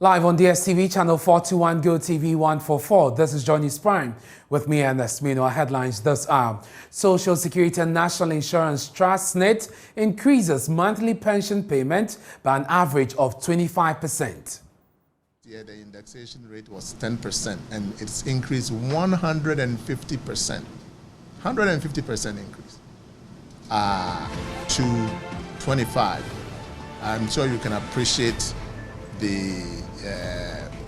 Live on DSTV channel 421, Go TV 144. This is Johnny's Prime with me, Ernest Kojo Manu. Headlines this hour. Social Security and National Insurance Trust (SNIT) increases monthly pension payment by an average of 25%. Yeah, the indexation rate was 10% and it's increased 150%. 150% increase to 25. I'm sure you can appreciate the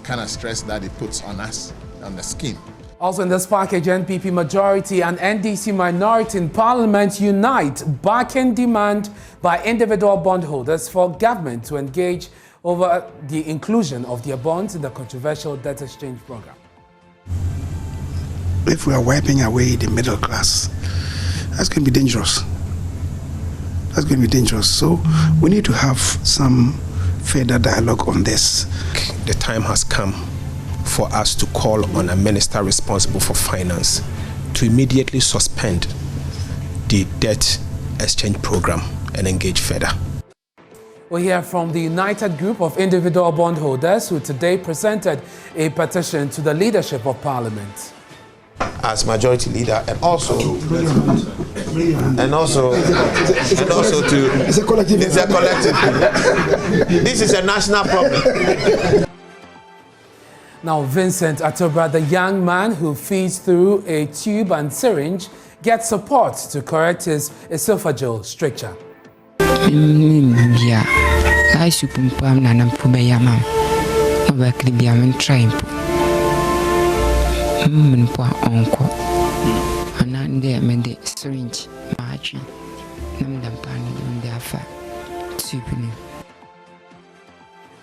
kind of stress that it puts on us, on the scheme. Also in this package, NPP majority and NDC minority in Parliament unite, backing demand by individual bondholders for government to engage over the inclusion of their bonds in the controversial debt exchange program. If we are wiping away the middle class, that's going to be dangerous. That's going to be dangerous. So we need to have some further dialogue on this. The time has come for us to call on a minister responsible for finance to immediately suspend the debt exchange program and engage further. We'll hear from the United Group of Individual Bondholders who today presented a petition to the leadership of Parliament. As majority leader and also to it's a collective. This is a national problem. Now, Vincent Atobra, the young man who feeds through a tube and syringe, gets support to correct his esophageal stricture.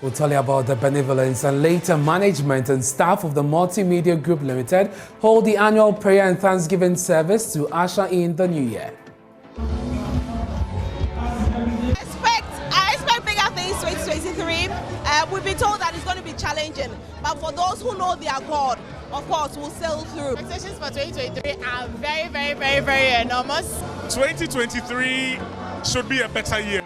We'll tell you about the benevolence and later management and staff of the Multimedia Group Limited hold the annual prayer and thanksgiving service to usher in the new year. I expect bigger things 2023. We've been told that it's going to be challenging, but for those who know their God, of course, we'll sail through. Expectations for 2023 are very enormous. 2023 should be a better year.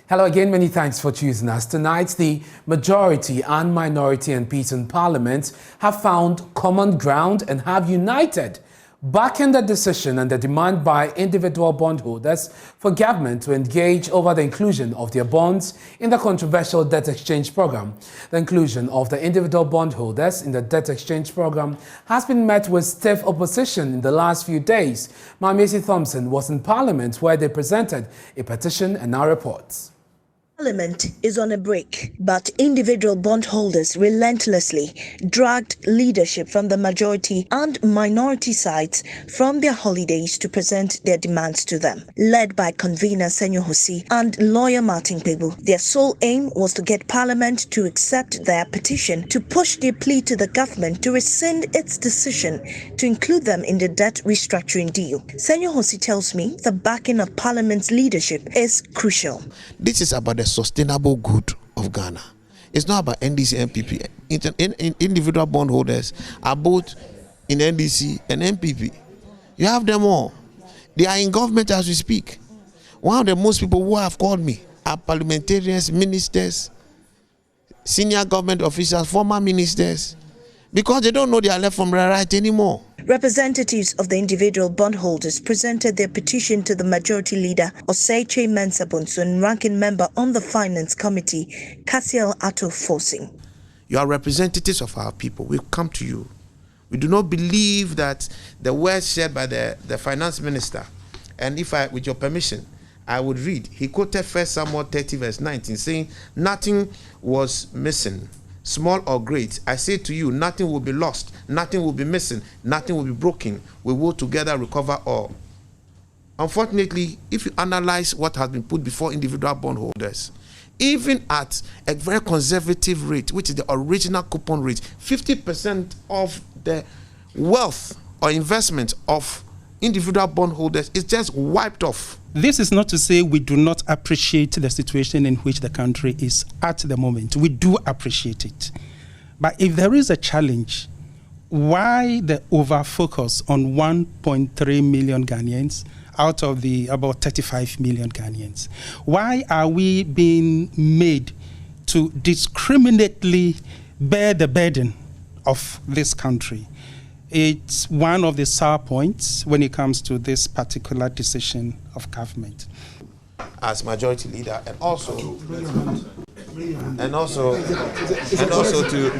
Hello again, many thanks for choosing us. Tonight, the majority and minority MPs in Parliament have found common ground and have united, backing the decision and the demand by individual bondholders for government to engage over the inclusion of their bonds in the controversial debt exchange program. The inclusion of the individual bondholders in the debt exchange program has been met with stiff opposition in the last few days. Mamesi Thompson was in Parliament where they presented a petition and now reports. Parliament is on a break, but individual bondholders relentlessly dragged leadership from the majority and minority sides from their holidays to present their demands to them. Led by convener Senyo Hosi and lawyer Martin Pebu, their sole aim was to get Parliament to accept their petition to push their plea to the government to rescind its decision to include them in the debt restructuring deal. Senyo Hosi tells me the backing of Parliament's leadership is crucial. This is about the sustainable good of Ghana. It's not about NDC and MPP. Individual bondholders are both in NDC and MPP. You have them all. They are in government as we speak. One of the most people who have called me are parliamentarians, ministers, senior government officials, former ministers, because they don't know their left from their right anymore. Representatives of the individual bondholders presented their petition to the majority leader, Oseiche Mensah-Bonsu, and ranking member on the Finance Committee, Cassiel Atto Forsing. You are representatives of our people. We've come to you. We do not believe that the words shared by the finance minister, and if I, with your permission, I would read. He quoted 1 Samuel 30 verse 19, saying, "Nothing was missing, small or great. I say to you, nothing will be lost, nothing will be missing, nothing will be broken. We will together recover all." Unfortunately, if you analyze what has been put before individual bondholders, even at a very conservative rate, which is the original coupon rate, 50% of the wealth or investment of individual bondholders is just wiped off. This is not to say we do not appreciate the situation in which the country is at the moment. We do appreciate it. But if there is a challenge, why the over-focus on 1.3 million Ghanaians out of the about 35 million Ghanaians? Why are we being made to discriminately bear the burden of this country. It's one of the sour points when it comes to this particular decision of government. As majority leader, and also to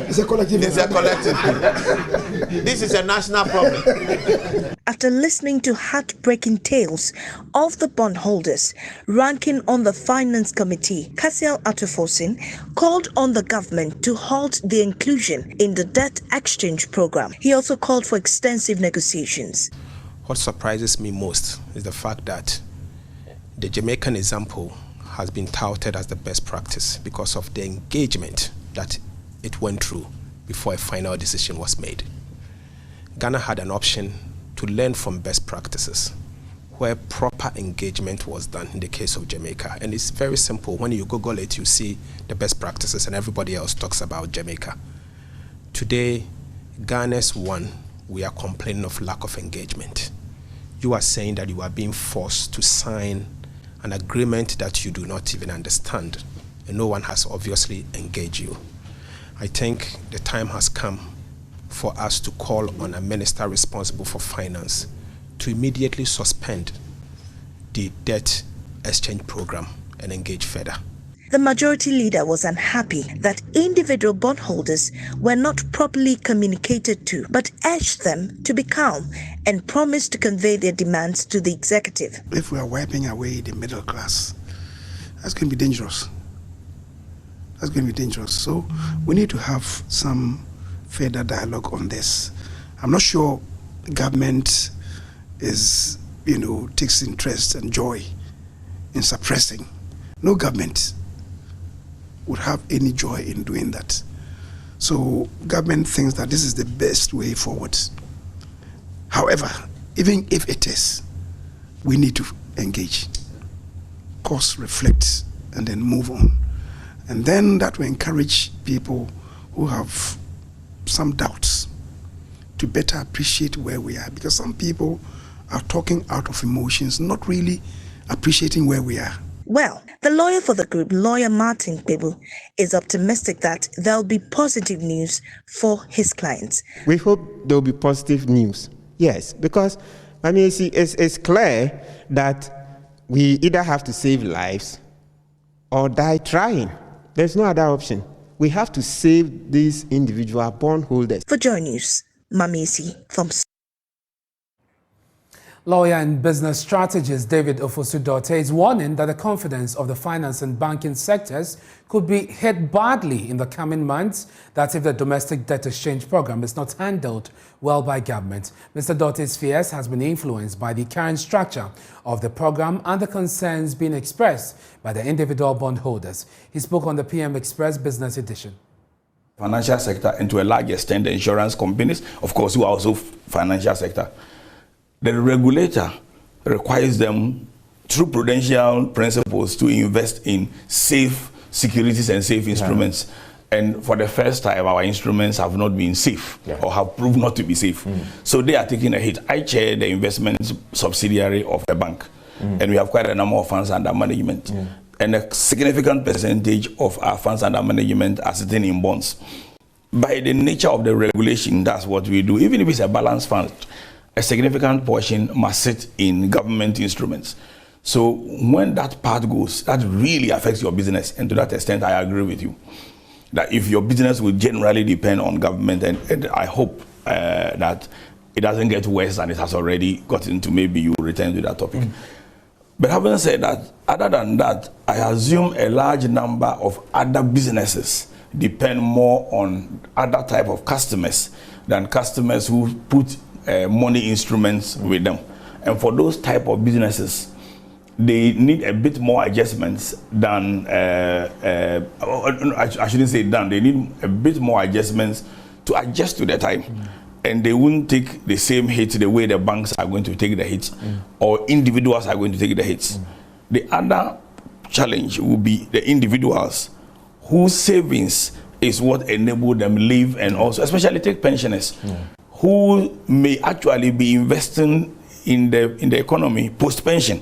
it's a collective. This is a national problem. After listening to heartbreaking tales of the bondholders, ranking on the Finance Committee, Kasiel Atufosin called on the government to halt the inclusion in the debt exchange program. He also called for extensive negotiations. What surprises me most is the fact that the Jamaican example has been touted as the best practice because of the engagement that it went through before a final decision was made. Ghana had an option to learn from best practices where proper engagement was done in the case of Jamaica. And it's very simple. When you Google it, you see the best practices and everybody else talks about Jamaica. Today, Ghana's won. We are complaining of lack of engagement. You are saying that you are being forced to sign an agreement that you do not even understand, and no one has obviously engaged you. I think the time has come for us to call on a minister responsible for finance to immediately suspend the debt exchange program and engage further. The majority leader was unhappy that individual bondholders were not properly communicated to, but urged them to be calm and promised to convey their demands to the executive. If we are wiping away the middle class, that's going to be dangerous. That's going to be dangerous. So we need to have some further dialogue on this. I'm not sure the government is, takes interest and joy in suppressing. No government would have any joy in doing that. So government thinks that this is the best way forward. However, even if it is, we need to engage, cause, reflect, and then move on. And then that will encourage people who have some doubts to better appreciate where we are, because some people are talking out of emotions, not really appreciating where we are. Well, the lawyer for the group, lawyer Martin Pebu, is optimistic that there'll be positive news for his clients. We hope there'll be positive news. Yes, because it's clear that we either have to save lives or die trying. There's no other option. We have to save these individual bondholders. For Joy News, Mamiesi from Lawyer and business strategist David Ofosu-Dorte is warning that the confidence of the finance and banking sectors could be hit badly in the coming months, that if the domestic debt exchange program is not handled well by government. Mr. Dorte's fears has been influenced by the current structure of the program and the concerns being expressed by the individual bondholders. He spoke on the PM Express Business Edition. Financial sector, and to a large extent the insurance companies, of course, who are also financial sector. The regulator requires them, through prudential principles, to invest in safe securities and safe instruments. And for the first time, our instruments have not been safe or have proved not to be safe. So they are taking a hit. I chair the investment subsidiary of a bank, and we have quite a number of funds under management. And a significant percentage of our funds under management are sitting in bonds. By the nature of the regulation, that's what we do. Even if it's a balanced fund, a significant portion must sit in government instruments. So when that part goes, that really affects your business. And to that extent, I agree with you that if your business will generally depend on government, and I hope that it doesn't get worse than it has already gotten to, maybe you will return to that topic. But having said that, other than that, I assume a large number of other businesses depend more on other type of customers than customers who put money instruments with them. And for those type of businesses, they need a bit more adjustments than, I shouldn't say done, they need a bit more adjustments to adjust to the time. And they wouldn't take the same hit the way the banks are going to take the hits, or individuals are going to take the hits. The other challenge will be the individuals whose savings is what enable them live, and also, especially take pensioners, who may actually be investing in the economy post-pension.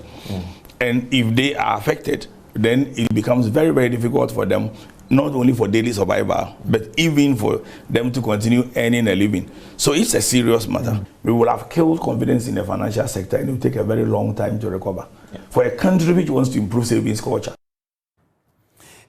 And if they are affected, then it becomes very, very difficult for them not only for daily survival, but even for them to continue earning a living. So it's a serious matter. We will have killed confidence in the financial sector, and it will take a very long time to recover. For a country which wants to improve savings culture.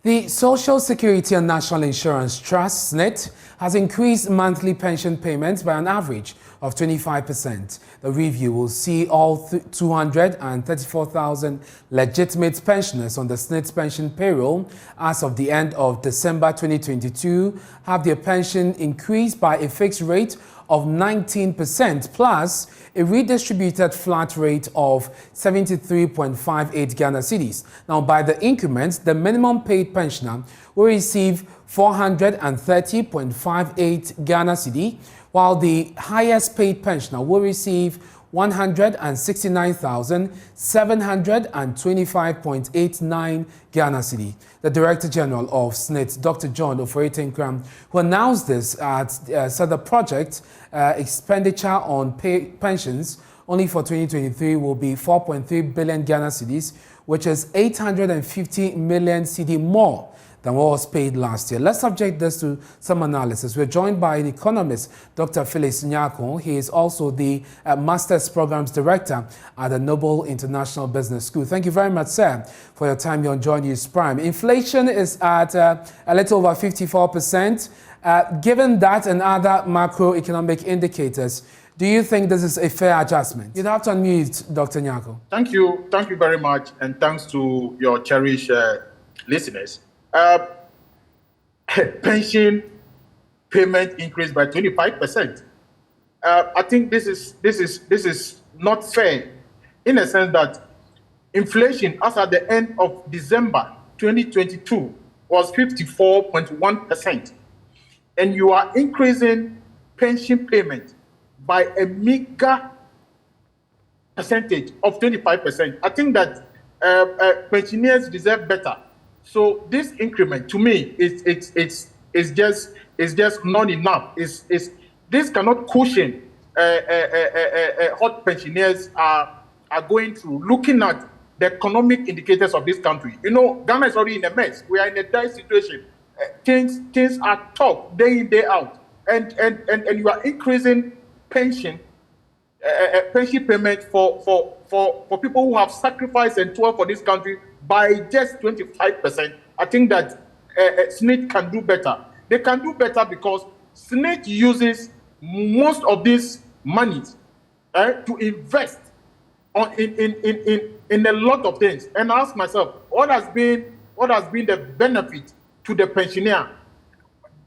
The Social Security and National Insurance Trust, SNIT, has increased monthly pension payments by an average of 25%. The review will see all 234,000 legitimate pensioners on the SNIT pension payroll as of the end of December 2022 have their pension increased by a fixed rate of 19% plus a redistributed flat rate of 73.58 Ghana cedis. Now, by the increments, the minimum paid pensioner will receive 430.58 Ghana cedi, while the highest paid pensioner will receive 169,725.89 Ghana cedi. The Director General of SNIT, Dr. John Ofoetenkram, who announced this, said the project expenditure on pensions only for 2023 will be 4.3 billion Ghana cedis, which is 850 million cedi more than what was paid last year. Let's subject this to some analysis. We're joined by an economist, Dr. Felix Nyako. He is also the Master's Programs Director at the Noble International Business School. Thank you very much, sir, for your time here on Joy News Prime. Inflation is at a little over 54%. Given that and other macroeconomic indicators, do you think this is a fair adjustment? You'd have to unmute, Dr. Nyako. Thank you very much, and thanks to your cherished listeners. Pension payment increased by 25%. I think this is not fair, in a sense that inflation as at the end of December 2022 was 54.1%, and you are increasing pension payment by a meager percentage of 25%. I think that pensioners deserve better. So this increment, to me, is just not enough. This cannot cushion what pensioners are going through. Looking at the economic indicators of this country, you know, Ghana is already in a mess. We are in a dire situation. Things are tough day in, day out, and you are increasing pension payment for people who have sacrificed and toiled for this country by just 25%. I think that SNIT can do better. They can do better because SNIT uses most of these monies to invest in a lot of things. And I ask myself, what has been the benefit to the pensioner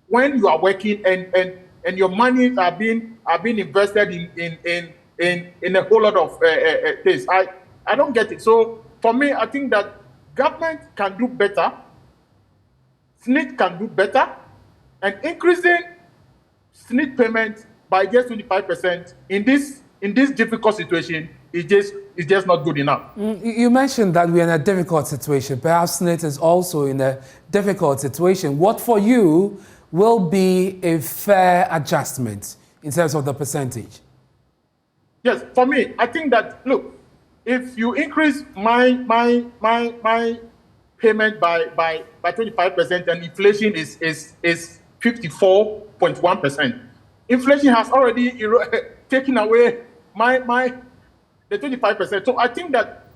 when you are working and your money are being invested in a whole lot of things? I don't get it. So for me, I think that government can do better, SNIT can do better, and increasing SNIT payment by just 25% in this difficult situation is just not good enough. You mentioned that we're in a difficult situation. Perhaps SNIT is also in a difficult situation. What for you will be a fair adjustment in terms of the percentage? Yes, for me, I think that, look, if you increase my payment by 25% and inflation is 54.1%, inflation has already taken away the 25%. So I think that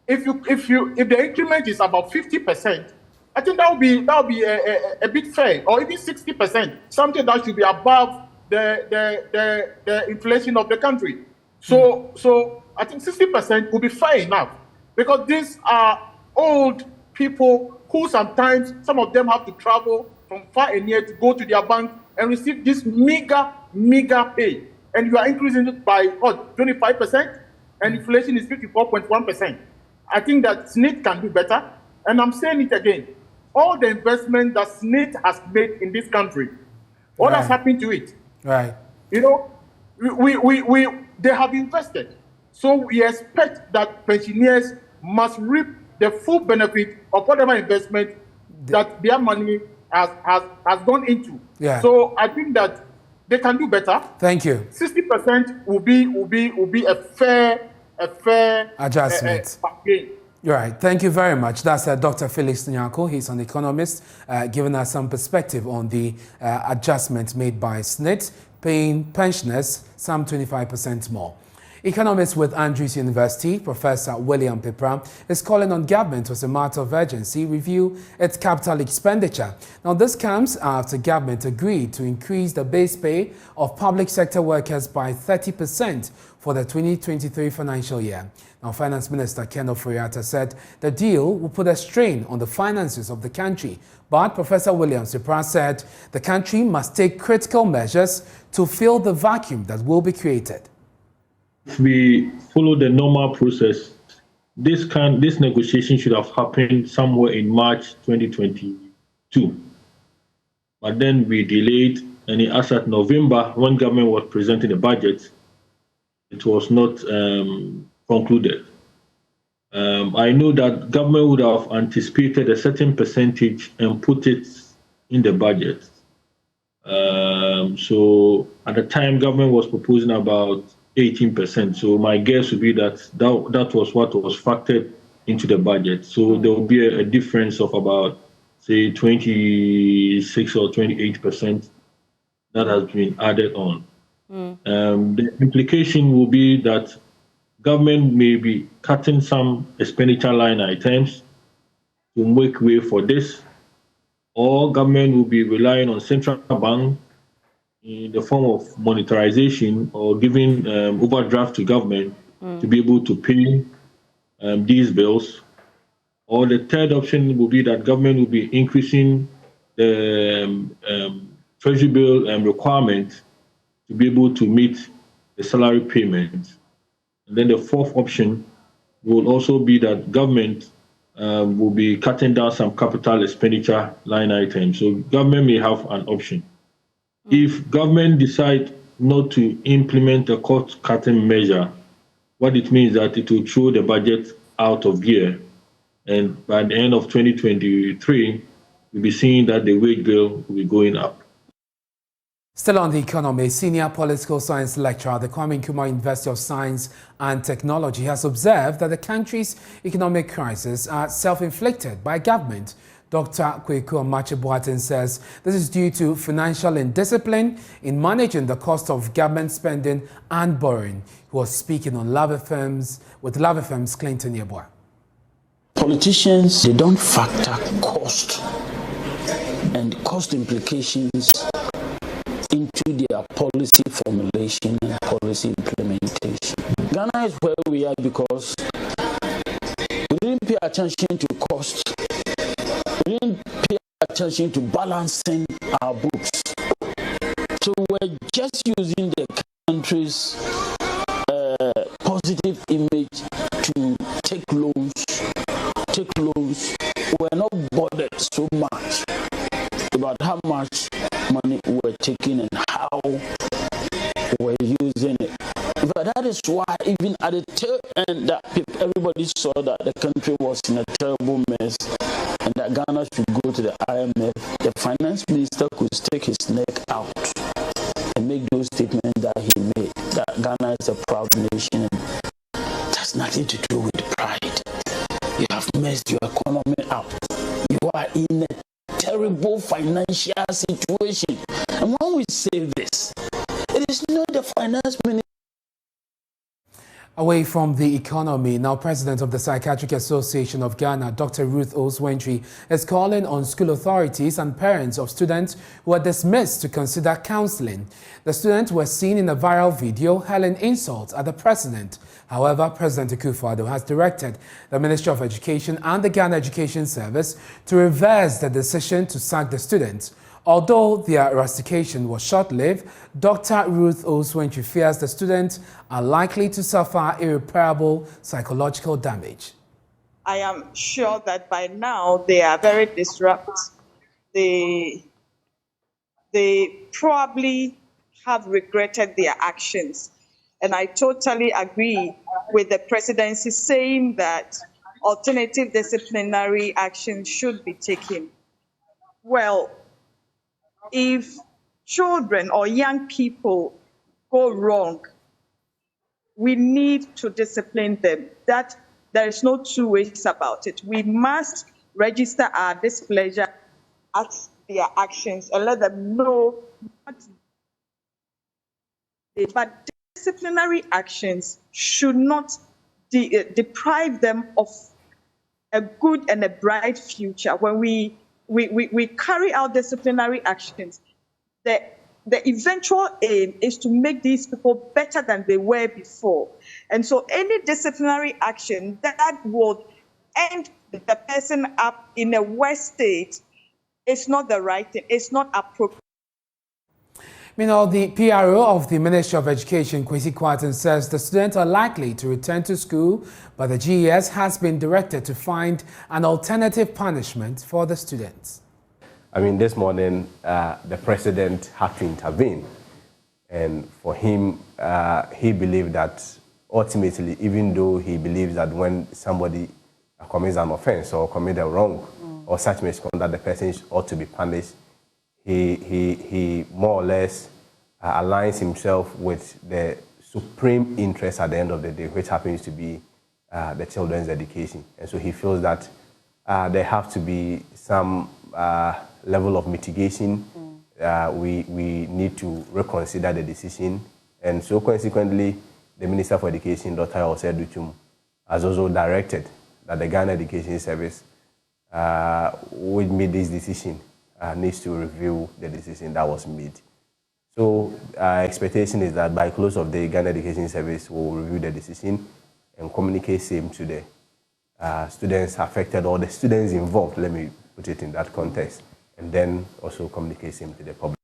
if the increment is about 50%, I think that will be a bit fair, or even 60%, something that should be above the inflation of the country. So I think 60% will be fair enough, because these are old people who sometimes, some of them have to travel from far and near to go to their bank and receive this meager pay. And you are increasing it by, 25%? And inflation is 54.1%. I think that SNIT can do better. And I'm saying it again. All the investment that SNIT has made in this country, what has happened to it? Right. You know, they have invested. So we expect that pensioners must reap the full benefit of whatever investment that their money has gone into. Yeah. So I think that they can do better. Thank you. 60% will be a fair adjustment. Right. Thank you very much. That's Dr. Felix Nyako. He's an economist, giving us some perspective on the adjustment made by SNIT, paying pensioners some 25% more. Economist with Andrews University, Professor William Pipra, is calling on government as a matter of urgency review its capital expenditure. Now, this comes after government agreed to increase the base pay of public sector workers by 30% for the 2023 financial year. Now, Finance Minister Ken Ofori-Atta said the deal will put a strain on the finances of the country. But Professor William Pipra said the country must take critical measures to fill the vacuum that will be created. If we follow the normal process, this negotiation should have happened somewhere in March 2022. But then we delayed, and as at November, when government was presenting the budget, it was not concluded. I know that government would have anticipated a certain percentage and put it in the budget. So at the time, government was proposing about 18%. So my guess would be that was what was factored into the budget. So there will be a difference of about, say, 26 or 28% that has been added on. The implication will be that government may be cutting some expenditure line items to make way for this, or government will be relying on central bank in the form of monetarization or giving overdraft to government to be able to pay these bills. Or the third option will be that government will be increasing the treasury bill requirement to be able to meet the salary payment. And then the fourth option will also be that government will be cutting down some capital expenditure line items. So government may have an option. If government decide not to implement a cost-cutting measure, what it means that it will throw the budget out of gear. And by the end of 2023, we'll be seeing that the wage bill will be going up. Still on the economy, senior political science lecturer at the Kwame Nkrumah University of Science and Technology has observed that the country's economic crisis are self-inflicted by government. Dr. Kojo Manu says this is due to financial indiscipline in managing the cost of government spending and borrowing. He was speaking on Love FM's Clinton Yeboah. Politicians, they don't factor cost and cost implications into their policy formulation and policy implementation. Ghana is where we are because we didn't pay attention to cost. We didn't pay attention to balancing our books. So we're just using the country's positive image to take loans. We're not bothered so much about how much money we're taking and how we're using it. But that is why even at the tail end that everybody saw that the country was in a terrible mess and that Ghana should go to the IMF, the finance minister could stick his neck out and make those statements that he made, that Ghana is a proud nation. It has nothing to do with pride. You have messed your economy up. You are in a terrible financial situation. And when we say this, it is not the finance minister. Away from the economy, now President of the Psychiatric Association of Ghana, Dr. Ruth Oswentry, is calling on school authorities and parents of students who are dismissed to consider counseling. The students were seen in a viral video hurling insults at the president. However, President Akufo-Addo has directed the Ministry of Education and the Ghana Education Service to reverse the decision to sack the students. Although their rustication was short-lived, Dr. Ruth Oswentry fears the students are likely to suffer irreparable psychological damage. I am sure that by now they are very disrupted. They probably have regretted their actions. And I totally agree with the presidency saying that alternative disciplinary action should be taken. Well, if children or young people go wrong, we need to discipline them. That There is no two ways about it. We must register our displeasure at their actions and let them know what. But disciplinary actions should not deprive them of a good and a bright future. When we carry out disciplinary actions, the eventual aim is to make these people better than they were before. And so any disciplinary action that would end the person up in a worse state is not the right thing. It's not appropriate. Meanwhile, the PRO of the Ministry of Education, Kwesi Kwarteng, says the students are likely to return to school, but the GES has been directed to find an alternative punishment for the students. I mean, this morning, the president had to intervene. And for him, he believed that ultimately, even though he believes that when somebody commits an offense or commits a wrong or such misconduct, the person ought to be punished, he more or less aligns himself with the supreme interest at the end of the day, which happens to be the children's education. And so he feels that there have to be some level of mitigation. We need to reconsider the decision. And so consequently, the Minister for Education, Dr. Osei Duchum, has also directed that the Ghana Education Service, which made this decision, needs to review the decision that was made. So our expectation is that by close of the Ghana Education Service will review the decision and communicate same to the students affected or the students involved, let me put it in that context, and then also communicate same to the public.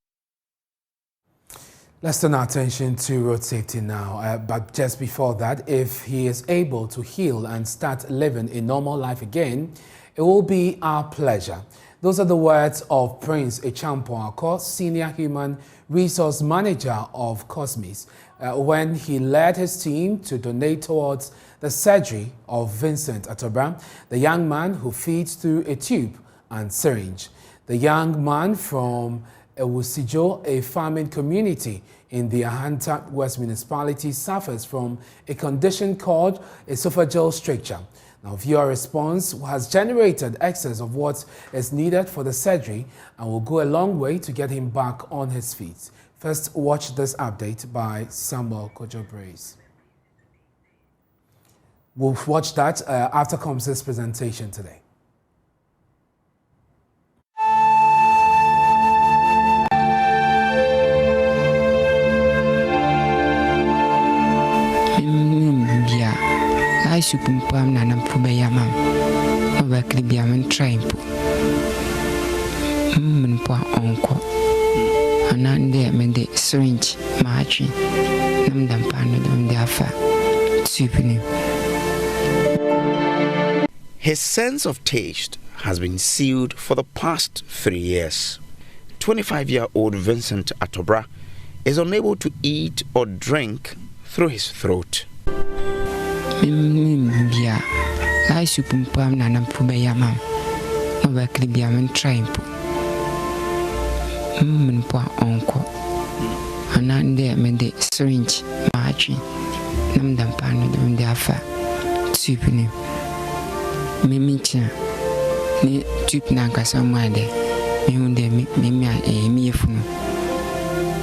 Let's turn our attention to road safety now. But just before that, if he is able to heal and start living a normal life again, it will be our pleasure. Those are the words of Prince Echampo, Senior Human Resource Manager of Cosmis, when he led his team to donate towards the surgery of Vincent Atobra, the young man who feeds through a tube and syringe. The young man from Ewusijo, a farming community in the Ahanta West Municipality, suffers from a condition called esophageal stricture. Now, viewer response has generated excess of what is needed for the surgery and will go a long way to get him back on his feet. First, watch this update by Samuel Kojo Brace. We'll watch that after Coms's presentation today. I supumpam nanam pubayamam. Obaklibiam trimpo. Mpo onko. Anande mende syringe margin. Namdampano dum dafa. Supini. His sense of taste has been sealed for the past 3 years. 25-year-old Vincent Atobra is unable to eat or drink through his throat. I supumpam nanam pubayamam. Obaklibiam trimpo. Mpo onko. Anande mende syringe margin. Namdampano dum dafa. Supini. Mimicha ni tube na kasa mwade miunde mimia miyefuno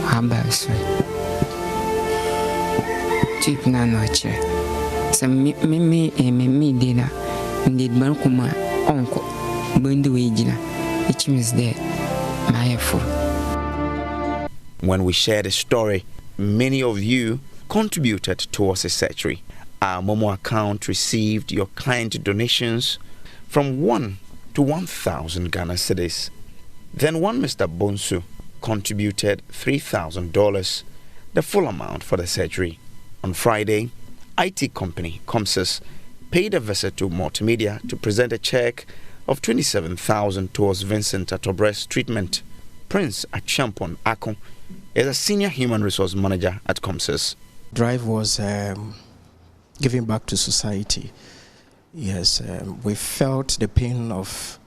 habaso tube na noche sa mimi dina ndid bankuma onko bundu wejina which means that mayefu. When we shared a story, many of you contributed towards the surgery. Our Momo account received your kind donations from 1 to 1,000 Ghana cedis. Then one Mr. Bonsu contributed $3,000, the full amount for the surgery. On Friday, IT company Comsys paid a visit to Multimedia to present a check of $27,000 towards Vincent Atobra's treatment. Prince Achampon Akon is a senior human resource manager at Comsys. Drive was giving back to society. Yes, we felt the pain of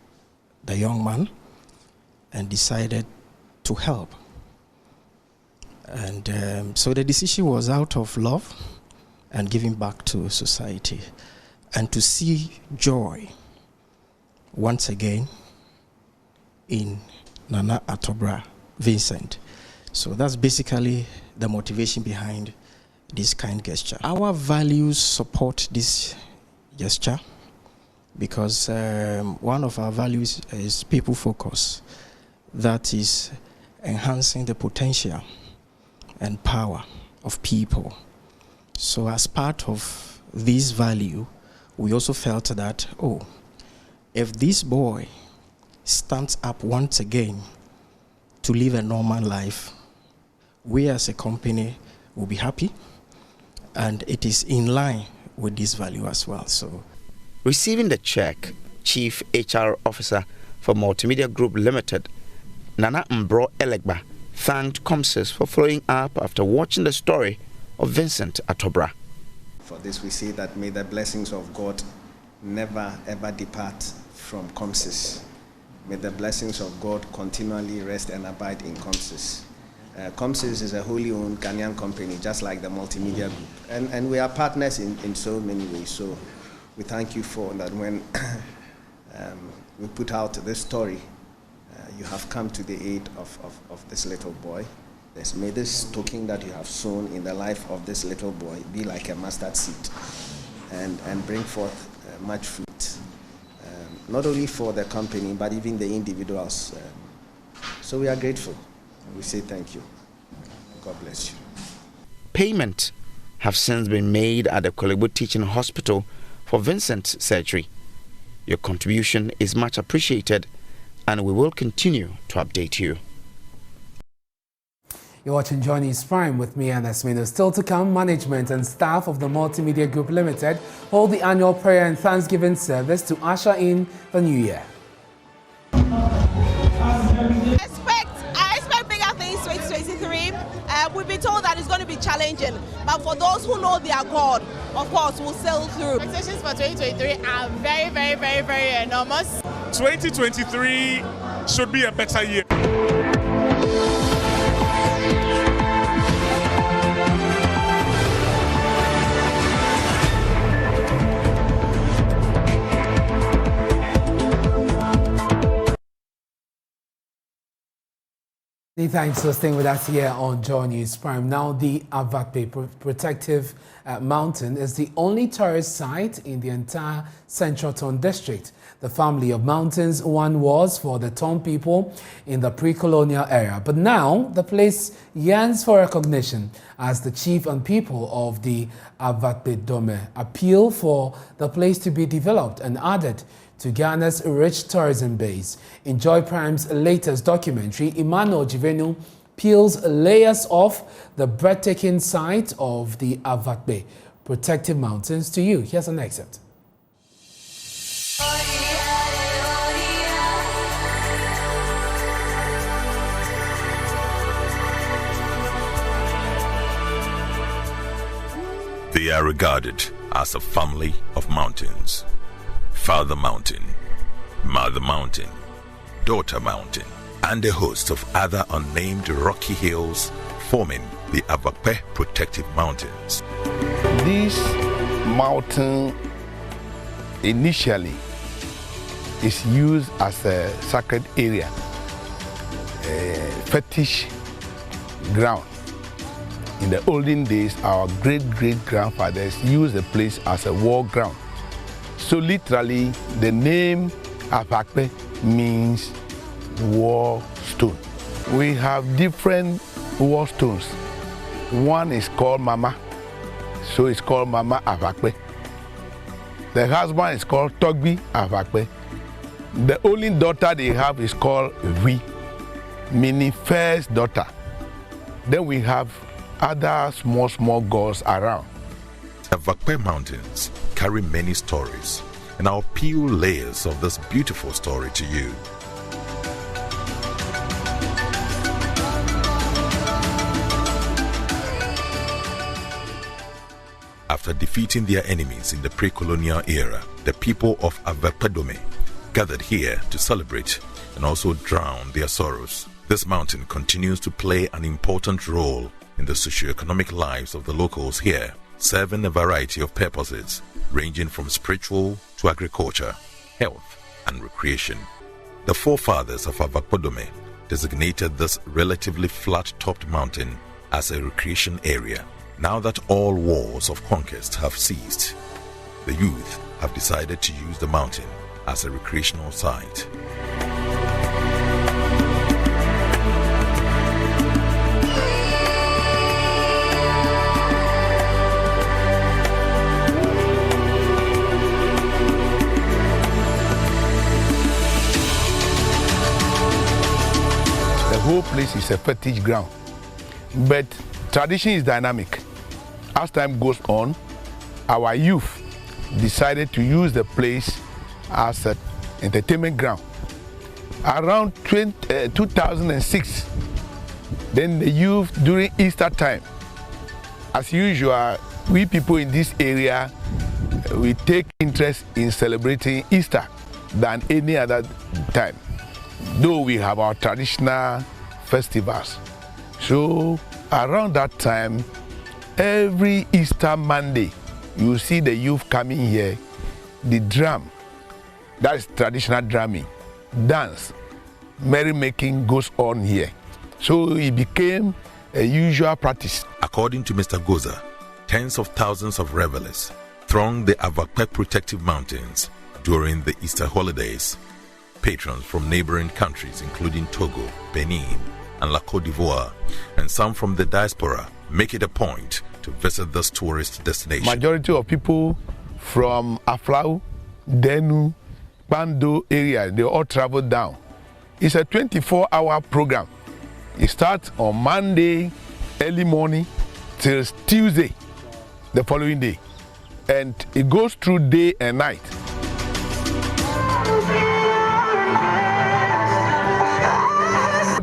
the young man and decided to help. And so the decision was out of love and giving back to society. and to see joy once again in Nana Atobra Vincent. So that's basically the motivation behind this kind gesture. Our values support this gesture because one of our values is people focus. That is enhancing the potential and power of people. So as part of this value, we also felt that, if this boy stands up once again to live a normal life, we as a company will be happy, and it is in line with this value as well. So, receiving the check, Chief HR Officer for Multimedia Group Limited, Nana Mbro Elegba, thanked COMSIS for following up after watching the story of Vincent Atobra. For this, we say that may the blessings of God never ever depart from COMSIS. May the blessings of God continually rest and abide in COMSIS. COMSIS is a wholly owned Ghanaian company, just like the Multimedia Group. And we are partners in so many ways. So we thank you for that. When we put out this story, you have come to the aid of this little boy. May this token that you have sown in the life of this little boy be like a mustard seed and bring forth much fruit, not only for the company, but even the individuals. So we are grateful. We say thank you. God bless you. Payment have since been made at the Kolebu Teaching Hospital for Vincent's surgery. Your contribution is much appreciated, and we will continue to update you. You're watching Johnny's Prime with me, Ernest Kojo Manu. Still to come, management and staff of the Multimedia Group Limited hold the annual prayer and Thanksgiving service to usher in the new year. I expect bigger things 2023. We've been told that it's going to be challenging, but for those who know their God, of course, we'll sail through. Expectations for 2023 are very, very, very, very enormous. 2023 should be a better year. Thanks for staying with us here on Joy News Prime. Now, the Avakpe Protective Mountain is the only tourist site in the entire Central Ton District. The family of mountains one was for the Ton people in the pre-colonial era. But now, the place yearns for recognition as the chief and people of the Avakpe Dome appeal for the place to be developed and added to Ghana's rich tourism base. Enjoy Prime's latest documentary, Emmanuel Jivenu peels layers off the breathtaking site of the Avakpe Protective Mountains to you. Here's an excerpt. They are regarded as a family of mountains. Father Mountain, Mother Mountain, Daughter Mountain, and a host of other unnamed rocky hills forming the Avakpe Protective Mountains. This mountain initially is used as a sacred area, a fetish ground. In the olden days, our great-great-grandfathers used the place as a war ground. So literally, the name Avakpe means war stone. We have different war stones. One is called Mama, so it's called Mama Avakpe. The husband is called Togbi Avakpe. The only daughter they have is called Vi, meaning first daughter. Then we have other small gods around. Avakpe Mountains carry many stories, and I'll peel layers of this beautiful story to you. After defeating their enemies in the pre-colonial era, the people of Avakpe Dome gathered here to celebrate and also drown their sorrows. This mountain continues to play an important role in the socio-economic lives of the locals here. serving a variety of purposes, ranging from spiritual to agriculture, health, and recreation. The forefathers of Avakpodome designated this relatively flat-topped mountain as a recreation area. Now that all wars of conquest have ceased, the youth have decided to use the mountain as a recreational site. The whole place is a fetish ground, but tradition is dynamic. As time goes on, our youth decided to use the place as an entertainment ground. Around 2006, then the youth during Easter time, as usual, we people in this area, we take interest in celebrating Easter than any other time, though we have our traditional festivals. So around that time, every Easter Monday, you see the youth coming here, the drum, that is traditional drumming, dance, merrymaking goes on here. So it became a usual practice. According to Mr. Goza, tens of thousands of revelers throng the Avakpek Protective Mountains during the Easter holidays. Patrons from neighboring countries including Togo, Benin, and La Côte d'Ivoire, and some from the diaspora, make it a point to visit this tourist destination. Majority of people from Aflau, Denu, Bando area, they all travel down. It's a 24-hour program. It starts on Monday, early morning, till Tuesday, the following day. And it goes through day and night.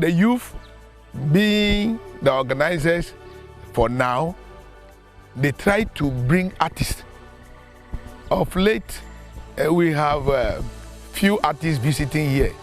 The youth, being the organizers for now, they try to bring artists. Of late, we have a few artists visiting here.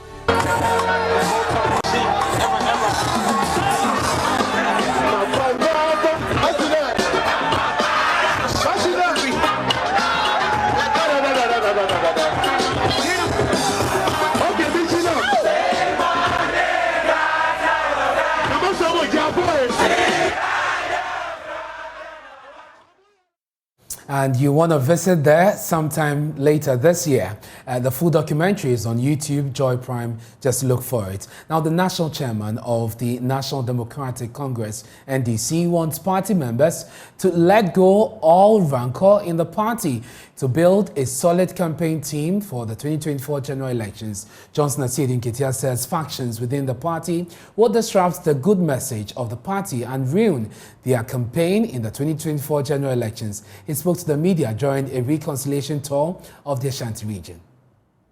And you want to visit there sometime later this year. The full documentary is on YouTube, Joy Prime, just look for it. Now, the national chairman of the National Democratic Congress, NDC, wants party members to let go all rancor in the party to build a solid campaign team for the 2024 general elections. Johnson Asiedu Nketia says factions within the party will disrupt the good message of the party and ruin their campaign in the 2024 general elections. He spoke to the media during a reconciliation tour of the Ashanti region.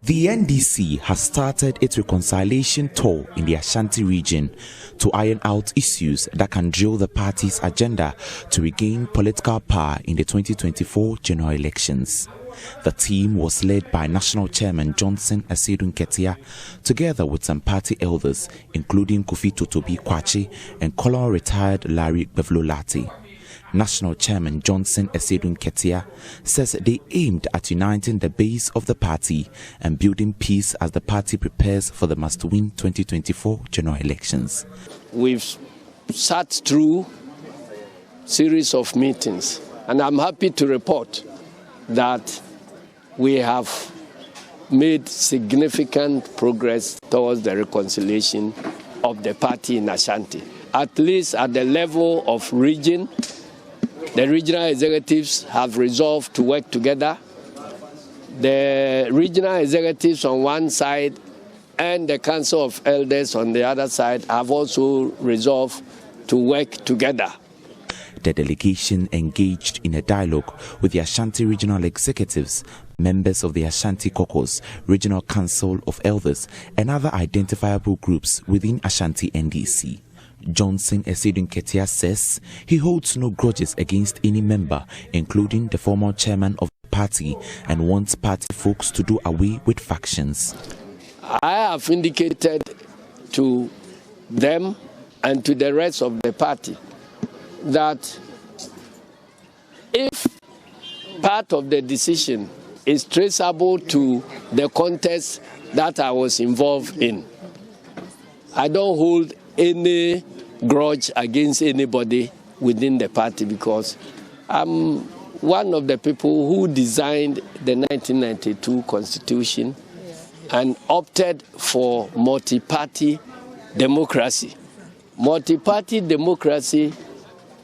The NDC has started its reconciliation tour in the Ashanti region to iron out issues that can drill the party's agenda to regain political power in the 2024 general elections. The team was led by National Chairman Johnson Asiedu Nketia, together with some party elders, including Kofi Totobi Kwachi and Colonel retired Larry Bevlolati. National Chairman Johnson Asiedu Nketia says they aimed at uniting the base of the party and building peace as the party prepares for the must-win 2024 general elections. We've sat through a series of meetings, and I'm happy to report that we have made significant progress towards the reconciliation of the party in Ashanti, at least at the level of region. The regional executives have resolved to work together. The regional executives on one side and the Council of Elders on the other side have also resolved to work together. The delegation engaged in a dialogue with the Ashanti regional executives, members of the Ashanti Caucus, Regional Council of Elders, and other identifiable groups within Ashanti NDC. Johnson Asiedu Nketia says he holds no grudges against any member, including the former chairman of the party, and wants party folks to do away with factions. I have indicated to them and to the rest of the party that if part of the decision is traceable to the contest that I was involved in. I don't hold any grudge against anybody within the party because I'm one of the people who designed the 1992 Constitution and opted for multi-party democracy. Multi-party democracy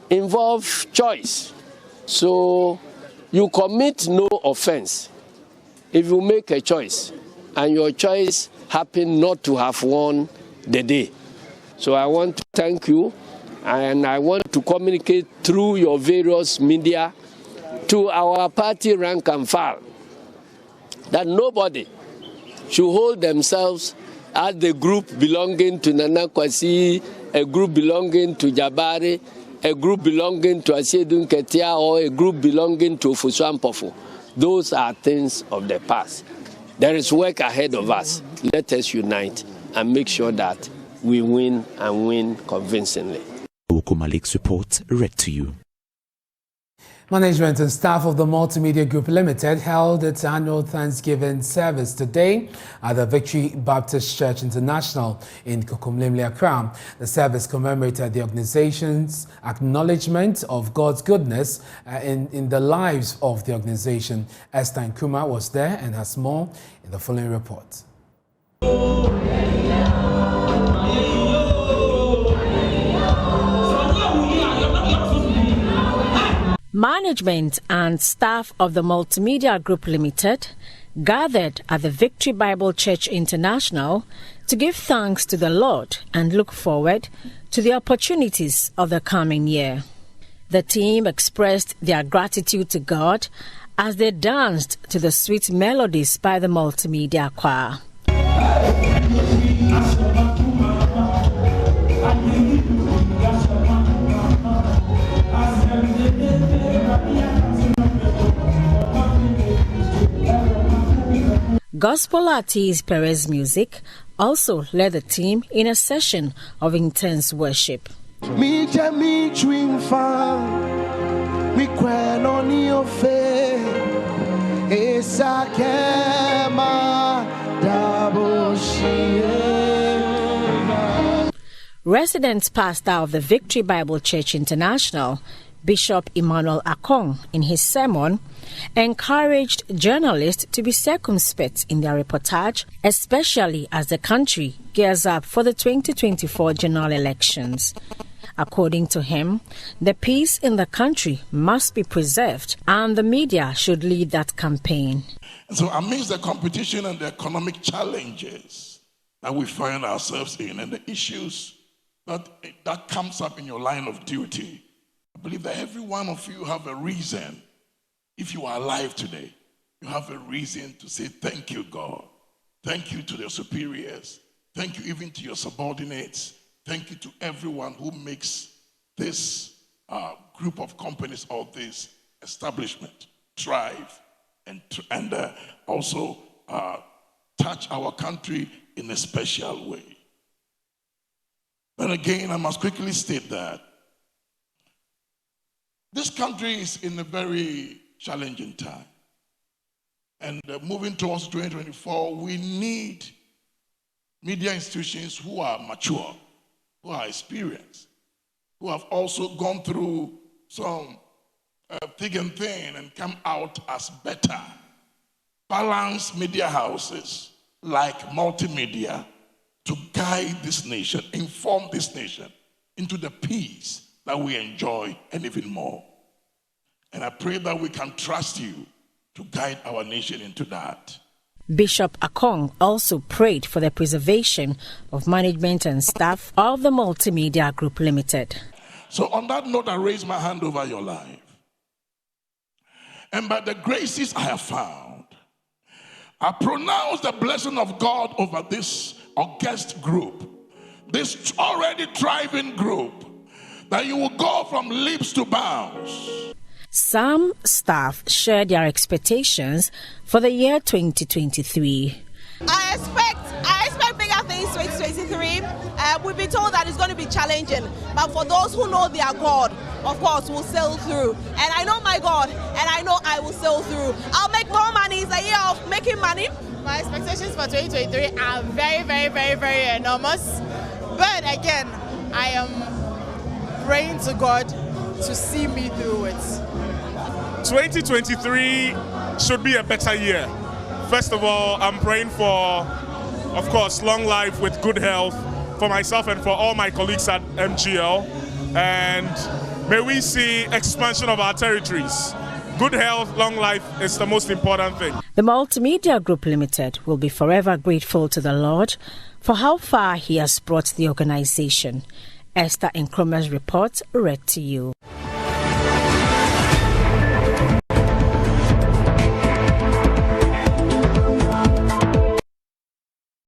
involves choice. So you commit no offense if you make a choice and your choice happen not to have won the day. So I want to thank you, and I want to communicate through your various media to our party rank and file that nobody should hold themselves as the group belonging to Nana Kwasi, a group belonging to Jabari, a group belonging to Asiedun Ketia, or a group belonging to Ofosu Ampofo. Those are things of the past. There is work ahead of us. Let us unite and make sure that we win and win convincingly. Oko Malik's report read to you. Management and staff of the Multimedia Group Limited held its annual Thanksgiving service today at the Victory Baptist Church International in Kokomlemle, Accra. The service commemorated the organization's acknowledgement of God's goodness in the lives of the organization. Esther Nkrumah was there and has more in the following report. Management and staff of the Multimedia Group Limited gathered at the Victory Bible Church International to give thanks to the Lord and look forward to the opportunities of the coming year. The team expressed their gratitude to God as they danced to the sweet melodies by the Multimedia Choir. Gospel artist Perez Music also led the team in a session of intense worship. Resident pastor of the Victory Bible Church International, Bishop Emmanuel Akong, in his sermon, encouraged journalists to be circumspect in their reportage, especially as the country gears up for the 2024 general elections. According to him, the peace in the country must be preserved and the media should lead that campaign. So amidst the competition and the economic challenges that we find ourselves in and the issues that comes up in your line of duty, I believe that every one of you have a reason. If you are alive today, you have a reason to say thank you, God. Thank you to your superiors. Thank you even to your subordinates. Thank you to everyone who makes this group of companies or this establishment thrive and also touch our country in a special way. Then again, I must quickly state that this country is in a very challenging time. And moving towards 2024, we need media institutions who are mature, who are experienced, who have also gone through some thick and thin and come out as better. Balanced media houses like multimedia to guide this nation, inform this nation into the peace that we enjoy and even more. And I pray that we can trust you to guide our nation into that. Bishop Akong also prayed for the preservation of management and staff of the Multimedia Group Limited. So on that note, I raise my hand over your life. And by the graces I have found, I pronounce the blessing of God over this august group, this already thriving group, that you will go from leaps to bounds. Some staff shared their expectations for the year 2023. I I expect bigger things 2023. We've been told that it's going to be challenging, but for those who know their God, of course, will sail through. And I know my God, and I know I will sail through. I'll make more money. It's a year of making money. My expectations for 2023 are very, very, very, very enormous. But again, I am praying to God to see me through it. 2023 should be a better year. First of all, I'm praying for, of course, long life with good health for myself and for all my colleagues at MGL. And may we see expansion of our territories. Good health, long life is the most important thing. The Multimedia Group Limited will be forever grateful to the Lord for how far He has brought the organization. Esther Nkrumah's report read to you.